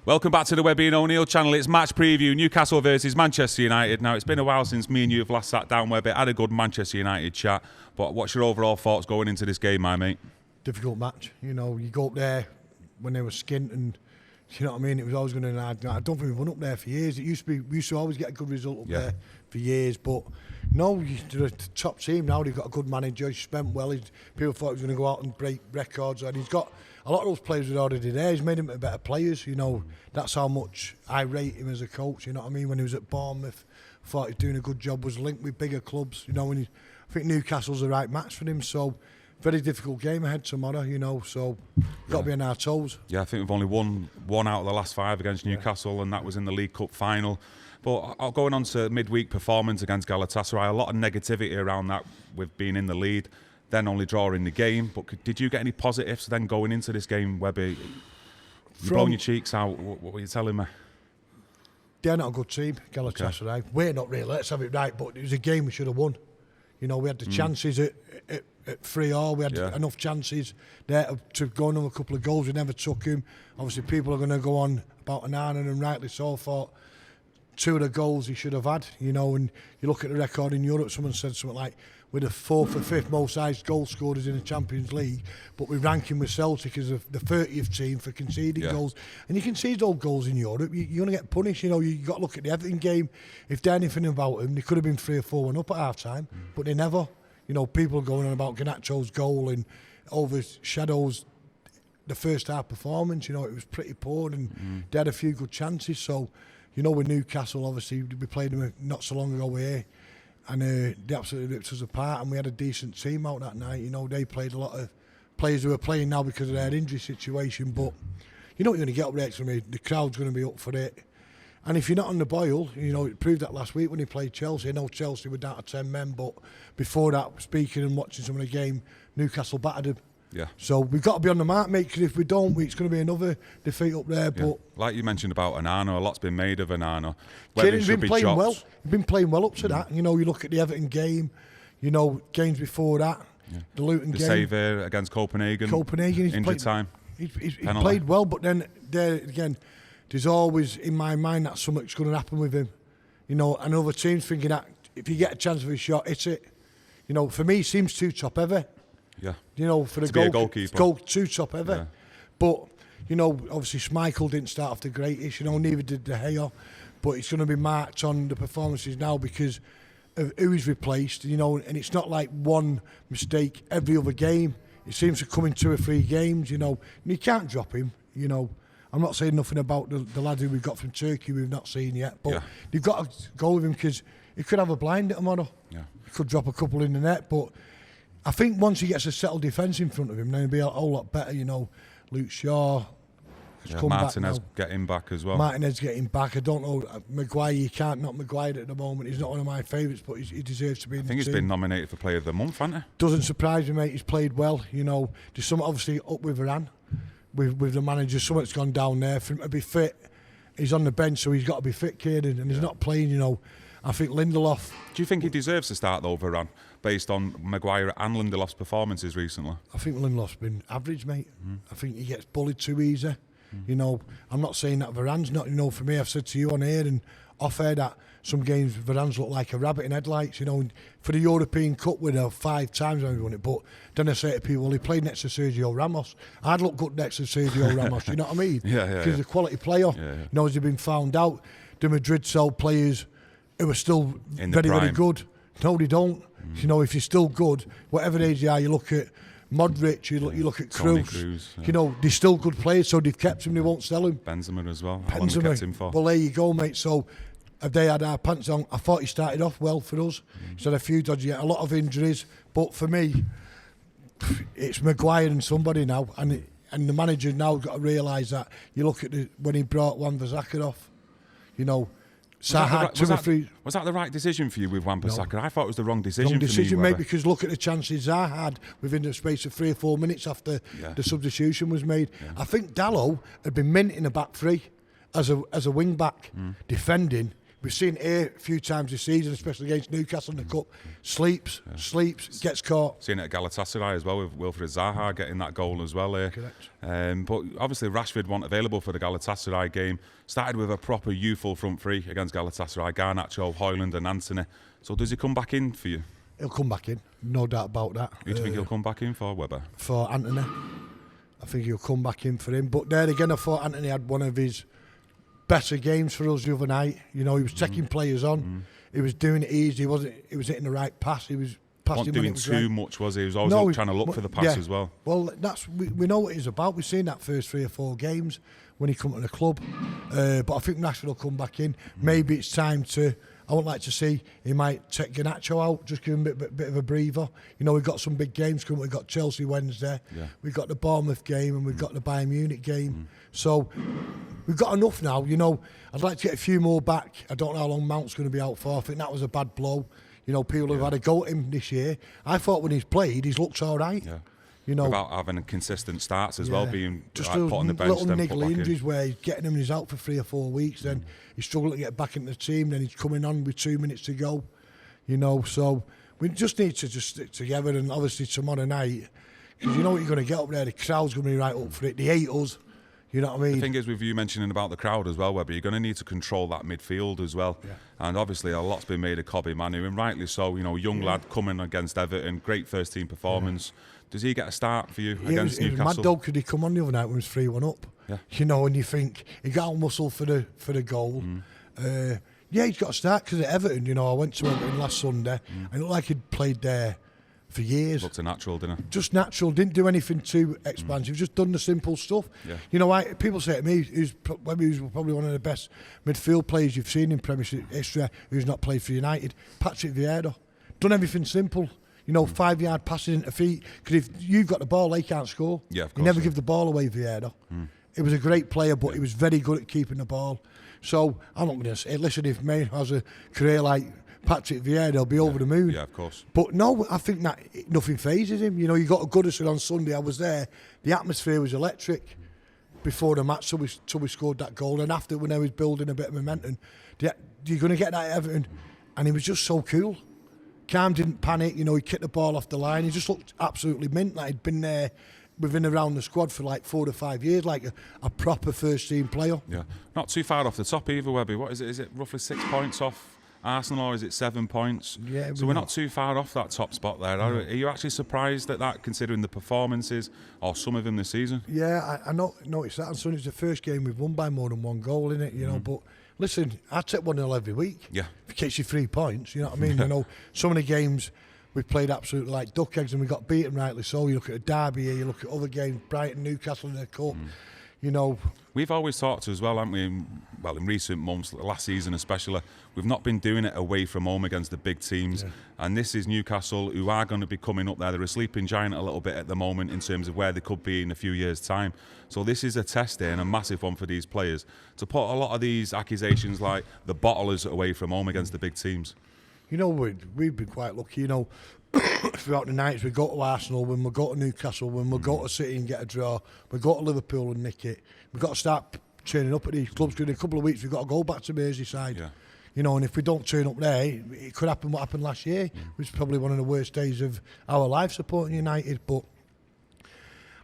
Welcome back to the Webby O'Neill channel. It's match preview, Newcastle versus Manchester United. Now, it's been a while since me and you have last sat down, Webby. Had a good Manchester United chat. But what's your overall thoughts going into this game, my mate? Difficult match. You know, you go up there when they were skint and, you know what I mean, it was always going to... I don't think we've won up there for years. We used to always get a good result up there for years. But, no, they're a top team now. They've got a good manager. He's spent well. People thought he was going to go out and break records. And he's got... A lot of those players were already there. He's made them better players, you know. That's how much I rate him as a coach, you know what I mean? When he was at Bournemouth, I thought he was doing a good job, was linked with bigger clubs, you know. I think Newcastle's the right match for him, so very difficult game ahead tomorrow, you know, so got to be on our toes. Yeah, I think we've only won one out of the last 5 against Newcastle, and that was in the League Cup final. But going on to midweek performance against Galatasaray, a lot of negativity around that with being in the lead. Then only drawing the game. But did you get any positives then going into this game, Webby? You're blowing your cheeks out. What were you telling me? They're not a good team, Galatasaray. Okay. We're not really, let's have it right, but it was a game we should have won. You know, we had the chances at 3-3. We had enough chances there to go on a couple of goals. We never took him. Obviously, people are going to go on about Antony, and rightly so. Thought 2 of the goals he should have had, you know, and you look at the record in Europe, someone said something like, we're the 4th or 5th most highest goal scorers in the Champions League, but we rank him with Celtic as the 30th team for conceding goals. And you concede all goals in Europe, you're going to get punished. You know, you've got to look at the Everton game. If there's anything about him, they could have been 3 or 4-1 up at half-time, but they never. You know, people going on about Garnacho's goal and overshadows the first half performance. You know, it was pretty poor, and they had a few good chances. So, you know, with Newcastle, obviously, we played them not so long ago here. And they absolutely ripped us apart, and we had a decent team out that night. You know, they played a lot of players who are playing now because of their injury situation. But you know what you're going to get up there, the crowd's going to be up for it. And if you're not on the boil, you know, it proved that last week when he played Chelsea. I know Chelsea were down to 10 men, but before that, speaking and watching some of the game, Newcastle battered him. Yeah. So we've got to be on the mark, mate, because if we don't, it's going to be another defeat up there. Yeah. But like you mentioned about Onana, a lot's been made of Onana. Kieron's been playing well. He's been playing well up to that. You know, you look at the Everton game, you know, games before that, the Luton game. The save here against Copenhagen. He's injured time. He's played well, but then there again, there's always in my mind that something's going to happen with him. You know, and other teams thinking that if you get a chance of a shot, hit it. You know, for me, he seems too top ever. Yeah. You know, for the goalkeeper. Too top ever. Yeah. But, you know, obviously Schmeichel didn't start off the greatest, you know, neither did De Gea. But it's going to be marked on the performances now because of who he's replaced, you know, and it's not like one mistake every other game. It seems to come in 2 or 3 games, you know, and you can't drop him, you know. I'm not saying nothing about the lad who we've got from Turkey we've not seen yet, but you've got to go with him because he could have a blind at tomorrow. Yeah. He could drop a couple in the net, but I think once he gets a settled defence in front of him, then he'll be a whole lot better, you know. Luke Shaw has come Martinez back now. getting back as well. Martinez getting back. I don't know. Maguire, you can't knock Maguire at the moment. He's not one of my favourites, but he deserves to be in the team. I think he's been nominated for Player of the Month, hasn't he? Doesn't surprise me, mate. He's played well, you know. There's something obviously up with Varane, with the manager. Something's gone down there. For him to be fit, he's on the bench, so he's got to be fit, Kieron, and he's not playing, you know. I think Lindelof... Do you think he deserves to start though, Varane, based on Maguire and Lindelof's performances recently? I think Lindelof's been average, mate. I think he gets bullied too easy. You know, I'm not saying that Varane's not, you know, for me, I've said to you on air and off air that some games Varane's look like a rabbit in headlights, you know. And for the European Cup, with 5 times when we won it, but then I say to people, well, he played next to Sergio Ramos. I'd look good next to Sergio Ramos, you know what I mean? Because he's a quality player. You know, as he's been found out, the Madrid sell players who are still very good. No, they don't. You know, if you're still good, whatever age you are, you look at Modric, you look at Kroos. You know, they're still good players, so they've kept him, they won't sell him. Benzema as well. How long they kept him for? Well, there you go, mate. So, if they had our pants on, I thought he started off well for us. He's had a few dodgy, a lot of injuries, but for me, it's Maguire and somebody now, and the manager now got to realise that. You look at when he brought Wan-Bissaka off, you know. Was that the right decision for you with Wan-Bissaka? No. I thought it was the wrong decision. Wrong decision, for me, mate, because look at the chances Zaha had within the space of 3 or 4 minutes after the substitution was made. I think Dalot had been mint in the back 3 as a wing back, defending We've seen it here a few times this season, especially against Newcastle in the Cup. Sleeps, gets caught. Seen it at Galatasaray as well, with Wilfried Zaha getting that goal as well here. Correct. But obviously Rashford wasn't available for the Galatasaray game. Started with a proper youthful front three against Galatasaray, Garnacho, Højlund and Antony. So does he come back in for you? He'll come back in, no doubt about that. Who do you think he'll come back in for, Webber? For Antony. I think he'll come back in for him. But there again, I thought Antony had one of his better games for us the other night. You know, he was taking players on. He was doing it easy. He was hitting the right pass. He was passing. Wasn't doing too much, was he? He was always trying to look for the pass as well. Well, we know what he's about. We've seen that first 3 or 4 games when he come to the club. But I think Rashford will come back in. Maybe it's time to. I would like to see he might take Garnacho out, just give him a bit of a breather. You know, we've got some big games coming. We've got Chelsea Wednesday, we've got the Bournemouth game, and we've got the Bayern Munich game. So we've got enough now. You know, I'd like to get a few more back. I don't know how long Mount's going to be out for. I think that was a bad blow. You know, people have had a go at him this year. I thought when he's played, he's looked all right. Yeah. You know, without having consistent starts as well, being just like, put on the bench, little then niggly put back injuries in. where he's getting him and he's out for 3 or 4 weeks. Then he's struggling to get back into the team. Then he's coming on with 2 minutes to go. You know, so we just need to just stick together. And obviously tomorrow night, because you know what you're going to get up there, the crowd's going to be right up for it. They hate us. You know what I mean? The thing is, with you mentioning about the crowd as well, Webby, you're going to need to control that midfield as well. Yeah. And obviously, a lot's been made of Kobbie Manu, and rightly so. You know, young lad coming against Everton, great first team performance. Does he get a start for you against Newcastle? It was mad dog could he come on the other night when it was 3-1 up. Yeah. You know, and you think he got on muscle for the goal. He's got a start because at Everton. You know, I went to Everton last Sunday. And it looked like he'd played there for years. Looked a natural, didn't it? Just natural, didn't do anything too expansive, just done the simple stuff. Yeah. You know, people say to me, Webby was probably one of the best midfield players you've seen in Premiership history who's not played for United. Patrick Vieira. Done everything simple. You know, 5-yard passes into feet. Because if you've got the ball, they can't score. Yeah, of course. You never give the ball away, Vieira. He was a great player, but he was very good at keeping the ball. So I'm not going to say, listen, if May has a career like Patrick Vieira, he'll be over the moon. Yeah, of course. But no, I think that nothing phases him. You know, you got a Goodison on Sunday. I was there. The atmosphere was electric before the match till we scored that goal. And after, when I was building a bit of momentum, you're going to get that at Everton. And he was just so cool. Calm, didn't panic. You know, he kicked the ball off the line. He just looked absolutely mint. Like he'd been there within around the squad for like 4 to 5 years, like a proper first team player. Yeah, not too far off the top either, Webby. What is it? Is it roughly 6 points off Arsenal, or is it 7 points? Yeah, so we're not too far off that top spot there. Are you actually surprised at that, considering the performances or some of them this season? Yeah, I noticed that. And so it's the first game we've won by more than 1 goal, innit? You know, but listen, I take 1-0 every week. Yeah, if it gets you 3 points, you know what I mean. You know, some of the games we played absolutely like duck eggs and we got beaten, rightly so. You look at a derby here, you look at other games, Brighton, Newcastle in the Cup. You know, we've always talked as well, haven't we? In recent months, last season especially, we've not been doing it away from home against the big teams. Yeah. And this is Newcastle, who are going to be coming up there. They're a sleeping giant a little bit at the moment in terms of where they could be in a few years' time. So this is a test here and a massive one for these players to put a lot of these accusations like the bottlers away from home against the big teams. You know, we've been quite lucky, you know, throughout the nights. We go to Arsenal, when we go to Newcastle, when we go to City and get a draw, we go to Liverpool and nick it. We've got to start turning up at these clubs, because in a couple of weeks we've got to go back to Merseyside. Yeah. You know, and if we don't turn up there, it could happen what happened last year, which is probably one of the worst days of our life supporting United. But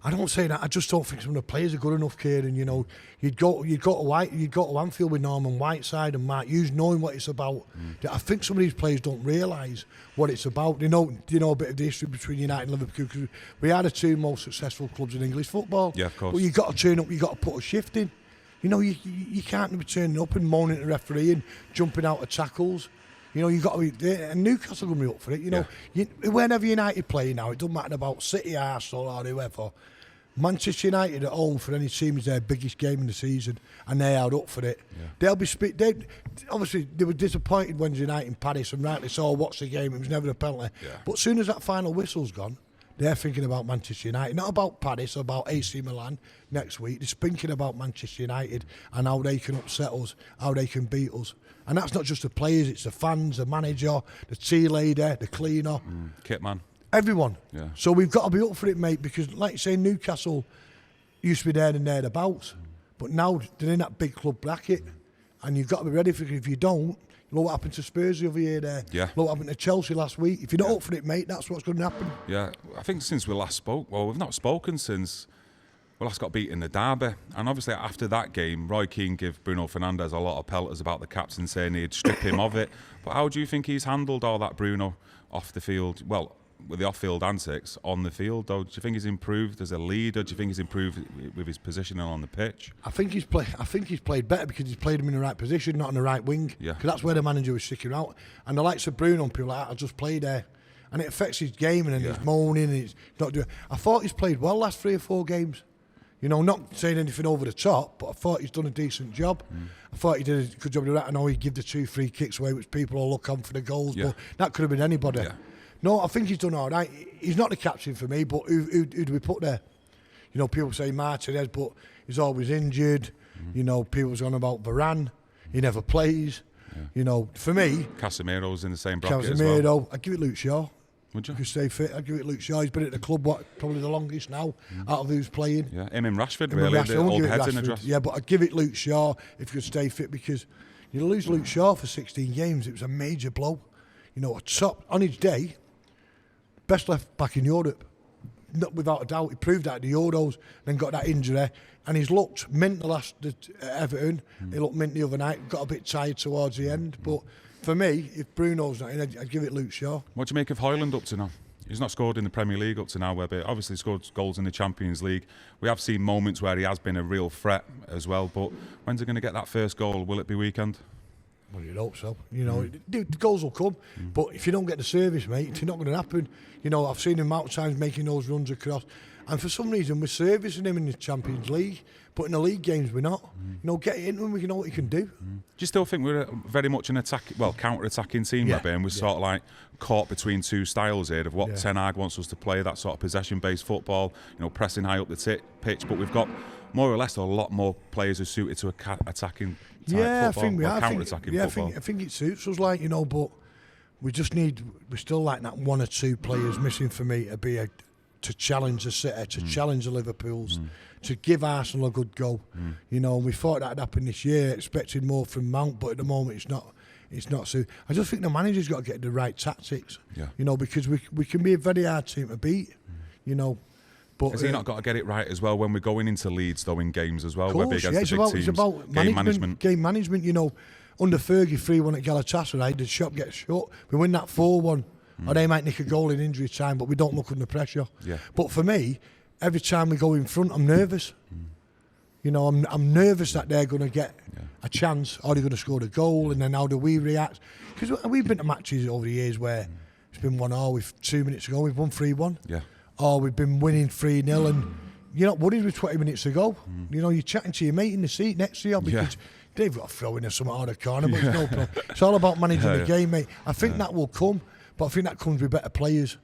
I don't say that. I just don't think some of the players are good enough, Kieran. You know, you'd go to Anfield with Norman Whiteside and Mark Hughes, knowing what it's about. I think some of these players don't realise what it's about. They know a bit of the history between United and Liverpool, because we are the 2 most successful clubs in English football. Yeah, of course. But you've got to turn up. You've got to put a shift in. You know, you can't be turning up and moaning at the referee and jumping out of tackles. You know, you've got to be there. And Newcastle going to be up for it. You know, whenever United play now, it doesn't matter about City, Arsenal or whoever. Manchester United at home for any team is their biggest game in the season, and they are up for it. Yeah. They'll be obviously they were disappointed Wednesday night in Paris, and rightly so. Watch the game; it was never a penalty. Yeah. But as soon as that final whistle's gone, they're thinking about Manchester United, not about Paris or about AC Milan next week. They're thinking about Manchester United and how they can upset us, how they can beat us. And that's not just the players; it's the fans, the manager, the tea lady, the cleaner, kit man. Everyone. Yeah. So we've got to be up for it, mate, because like you say, Newcastle used to be there and thereabouts, but now they're in that big club bracket, and you've got to be ready for it. If you don't, Look what happened to Spurs the other year there. Yeah. Look what happened to Chelsea last week. If you're not up for it, mate, that's what's going to happen. Yeah, I think since we last spoke, well, we've not spoken since we last got beat in the derby. And obviously after that game, Roy Keane gave Bruno Fernandes a lot of pelters about the captain, saying he'd strip him of it. But how do you think he's handled all that, Bruno, off the field? Well, with the off-field antics, on the field, though, do you think he's improved as a leader? Do you think he's improved with his positioning on the pitch? I think he's played better because he's played him in the right position, not on the right wing. Yeah. Because that's where the manager was sticking out. And the likes of Bruno and people like that, I'll just play there. And it affects his game, and then he's moaning, and he's not doing. I thought he's played well last 3 or 4 games. You know, not saying anything over the top, but I thought he's done a decent job. I thought he did a good job of that. I know he gave the 2 free kicks away, which people all look on for the goals, but that could have been anybody. Yeah. No, I think he's done all right. He's not the captain for me, but who do we put there? You know, people say Martinez, but he's always injured. You know, people's on about Varane. He never plays. You know, for me... Casemiro's in the same bracket as well. I'd give it Luke Shaw. Would you? If you stay fit, I'd give it Luke Shaw. He's been at the club, probably the longest now, out of who's playing. Yeah, him and Rashford, really, the old heads in the dress. Yeah, but I'd give it Luke Shaw if you could stay fit, because you lose Luke Shaw for 16 games, it was a major blow. You know, on his day... Best left back in Europe, not without a doubt. He proved that at the Euros, then got that injury, and he's looked mint the last at Everton. He looked mint the other night, got a bit tired towards the end. But for me, if Bruno's not in, I'd give it Luke Shaw. What do you make of Højlund up to now? He's not scored in the Premier League up to now, Webby. Obviously scored goals in the Champions League. We have seen moments where he has been a real threat as well, but when's he going to get that first goal? Will it be weekend? Well, you'd hope so. You know, the goals will come, but if you don't get the service, mate, it's not going to happen. You know, I've seen him out times making those runs across, and for some reason we're servicing him in the Champions League, but in the league games we're not. You know, get it into him, we know what he can do. Do you still think we're very much an counter-attacking team, Webby, and we're sort of like caught between 2 styles here of what Ten Hag wants us to play, that sort of possession-based football, you know, pressing high up the pitch, but we've got more or less a lot more players who suited to attacking type football, I think we are. Counter-attacking football. I think it suits us, like, you know, but we're still like that 1 or 2 players missing for me to challenge the City, to challenge the Liverpools, to give Arsenal a good go. You know, and we thought that'd happen this year, expected more from Mount, but at the moment it's not so. I just think the manager's got to get the right tactics. You know, because we can be a very hard team to beat. You know. But, has he not got to get it right as well when we're going into Leeds, though, in games as well? Of course, Webby against the big teams. It's about game management. You know, under Fergie 3-1 at Galatasaray, the shop gets shut. We win that 4-1, or they might nick a goal in injury time, but we don't look under pressure. But for me, every time we go in front, I'm nervous. You know, I'm nervous that they're going to get a chance, or they're going to score a goal, and then how do we react? Because we've been to matches over the years where it's been 1-0 with 2 minutes ago, we've won 3-1. Or we've been winning 3-0 and you're not worried with 20 minutes to go. You know, you're chatting to your mate in the seat next to you because they've got to throw in something out of the corner, but it's no problem. It's all about managing the game, mate. I think that will come, but I think that comes with better players,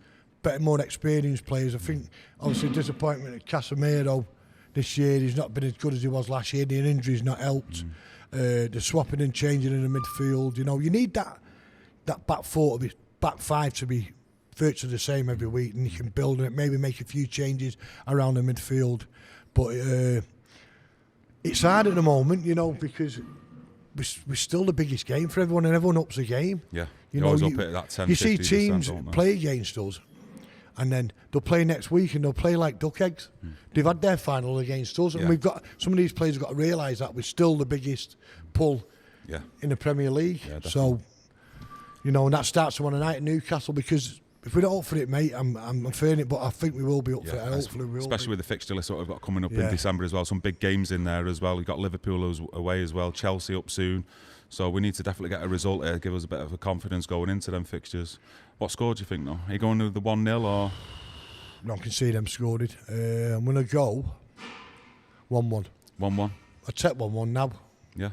more experienced players. I think, obviously, disappointment at Casemiro this year. He's not been as good as he was last year. The injury's not helped. The swapping and changing in the midfield. You know, you need that back 5 to be virtually the same every week, and you can build it, maybe make a few changes around the midfield. But it's hard at the moment, you know, because we're still the biggest game for everyone, and everyone ups the game. You always up at that 10, you see teams play against us, and then they'll play next week, and they'll play like duck eggs. They've had their final against us, and we've got some of these players have got to realise that we're still the biggest pull in the Premier League. So, you know, and that starts tomorrow night at Newcastle, because if we don't up for it, mate, I'm fearing it, but I think we will be up for it. Hopefully we will. Especially with the fixture list that we've got coming up in December as well. Some big games in there as well. We've got Liverpool away as well, Chelsea up soon. So we need to definitely get a result here, give us a bit of a confidence going into them fixtures. What score do you think, though? Are you going with the 1-0 or...? No, I can see them scored it. I'm going to go 1-1. 1-1? I'd take 1-1 now.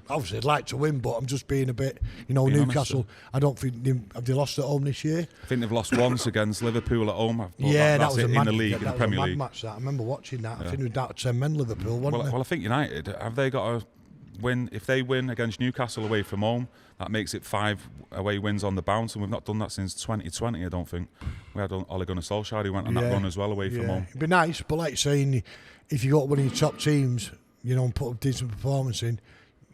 Obviously, I'd like to win, but I'm just being a bit, you know, being Newcastle. Honest, I don't think have they lost at home this year. I think they've lost once against Liverpool at home. That was in the league, in the Premier League. Match that I remember watching that. I think it was down to 10 men Liverpool. Well, I think United, have they got to win? If they win against Newcastle away from home, that makes it 5 away wins on the bounce, and we've not done that since 2020. I don't think we had Ole Gunnar Solskjaer who went on that run as well away from home. It'd be nice, but like saying, if you got one of your top teams, you know, and put a decent performance in,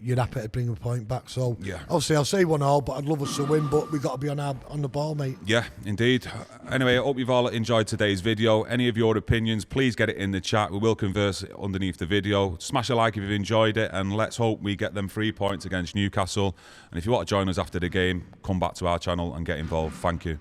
you're happy to bring a point back. So Yeah. obviously I'll say 1-1, but I'd love us to win. But we've got to be on the ball, mate. Yeah, indeed. Anyway, I hope you've all enjoyed today's video. Any of your opinions, please get it in the chat. We will converse underneath the video. Smash a like if you've enjoyed it, and let's hope we get them 3 points against Newcastle. And if you want to join us after the game, come back to our channel and get involved. Thank you.